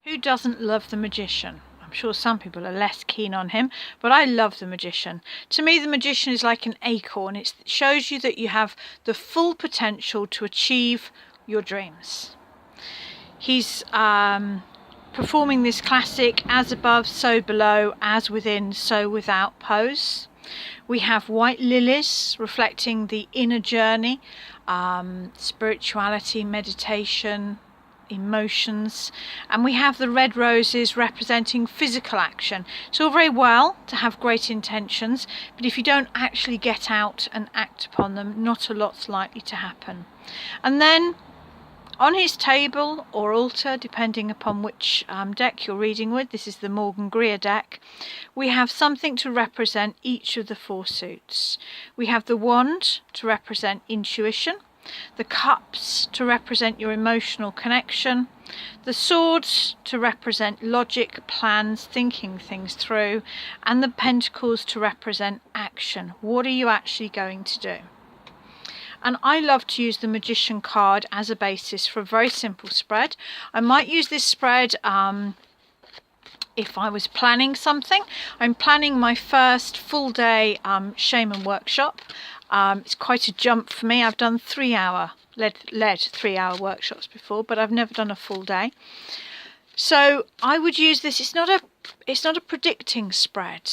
Who doesn't love the magician? I'm sure some people are less keen on him, but I love the magician. To me, the magician is like an acorn. It shows you that you have the full potential to achieve your dreams. He's performing this classic as above, so below, as within, so without pose. We have white lilies reflecting the inner journey, spirituality, meditation, emotions, and we have the red roses representing physical action. It's all very well to have great intentions, but if you don't actually get out and act upon them, not a lot's likely to happen. And then on his table or altar, depending upon which deck you're reading with, this is the Morgan Greer deck, we have something to represent each of the 4 suits. We have the wand to represent intuition, the cups to represent your emotional connection, the swords to represent logic, plans, thinking things through, and the pentacles to represent action. What are you actually going to do? And I love to use the magician card as a basis for a very simple spread. I might use this spread if I was planning something. I'm planning my first full day shaman workshop. It's quite a jump for me. I've done 3-hour led 3-hour workshops before, but I've never done a full day. So I would use this. It's not a predicting spread.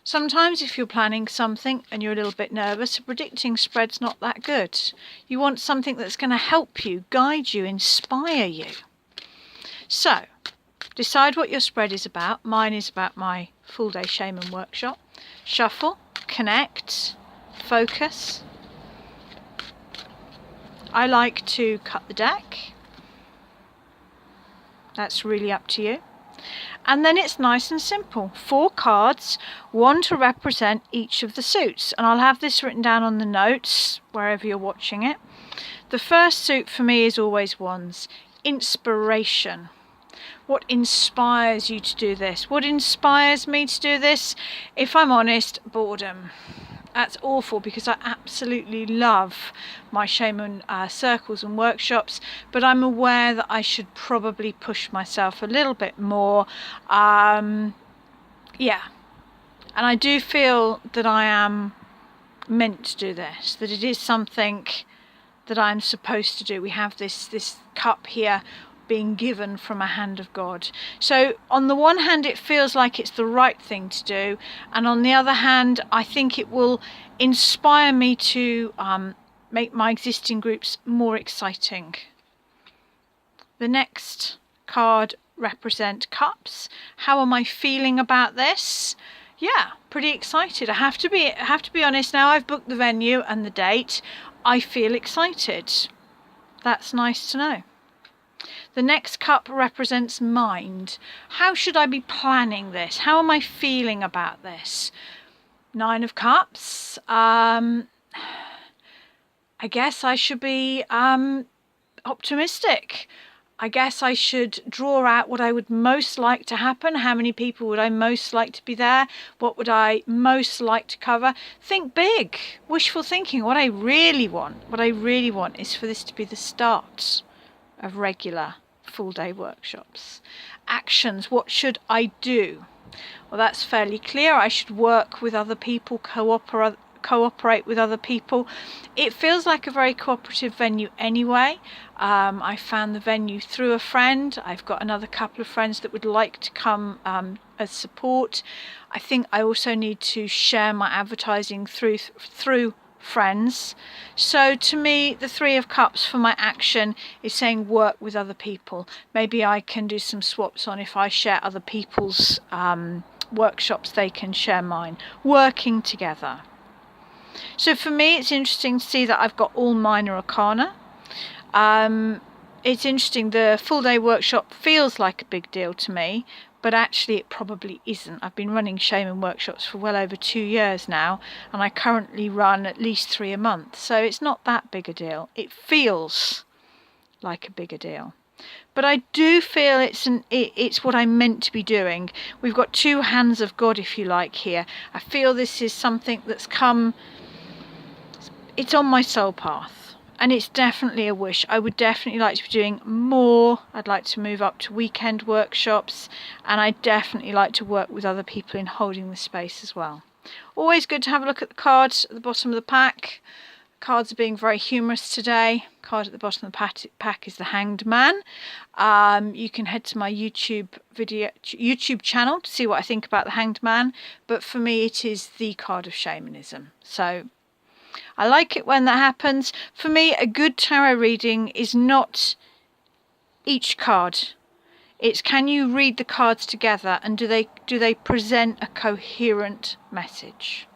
Sometimes if you're planning something and you're a little bit nervous, a predicting spread's not that good. You want something that's going to help you, guide you, inspire you. So decide what your spread is about. Mine is about my full day shaman workshop. Shuffle, connect, focus. I like to cut the deck. That's really up to you. And then it's nice and simple. 4 cards, 1 to represent each of the suits. And I'll have this written down on the notes wherever you're watching it. The first suit for me is always wands. Inspiration. What inspires you to do this? What inspires me to do this? If I'm honest, boredom. That's awful because I absolutely love my shaman circles and workshops, but I'm aware that I should probably push myself a little bit more. And I do feel that I am meant to do this, that it is something that I'm supposed to do. We have this cup here being given from a hand of God. So on the one hand it feels like it's the right thing to do, and on the other hand I think it will inspire me to make my existing groups more exciting. The next card represent cups. How am I feeling about this? Yeah, pretty excited. I have to be honest. Now I've booked the venue and the date, I feel excited. That's nice to know. The next cup represents mind. How should I be planning this? How am I feeling about this? 9 of Cups. I guess I should be optimistic. I guess I should draw out what I would most like to happen. How many people would I most like to be there? What would I most like to cover? Think big. Wishful thinking. What I really want is for this to be the start of regular full day workshops. Actions. What should I do? Well, that's fairly clear. I should work with other people, cooperate with other people. It feels like a very cooperative venue anyway. I found the venue through a friend. I've got another couple of friends that would like to come as support. I think I also need to share my advertising through friends. So to me, the 3 of Cups for my action is saying work with other people. Maybe I can do some swaps on if I share other people's workshops, they can share mine. Working together. So for me, it's interesting to see that I've got all minor arcana. It's interesting, the full day workshop feels like a big deal to me, but actually it probably isn't. I've been running shaman workshops for well over 2 years now, and I currently run at least 3 a month, so it's not that big a deal. It feels like a bigger deal, but I do feel it's what I'm meant to be doing. We've got 2 hands of God, if you like, here. I feel this is something that's come, it's on my soul path. and it's definitely a wish. I would definitely like to be doing more. I'd like to move up to weekend workshops, and I definitely like to work with other people in holding the space as well. Always good to have a look at the cards at the bottom of the pack. Cards are being very humorous today. Card at the bottom of the pack is the Hanged Man. You can head to my YouTube channel to see what I think about the Hanged Man, but for me it is the card of shamanism. So I like it when that happens. For me, a good tarot reading is not each card. It's, can you read the cards together, and do they present a coherent message?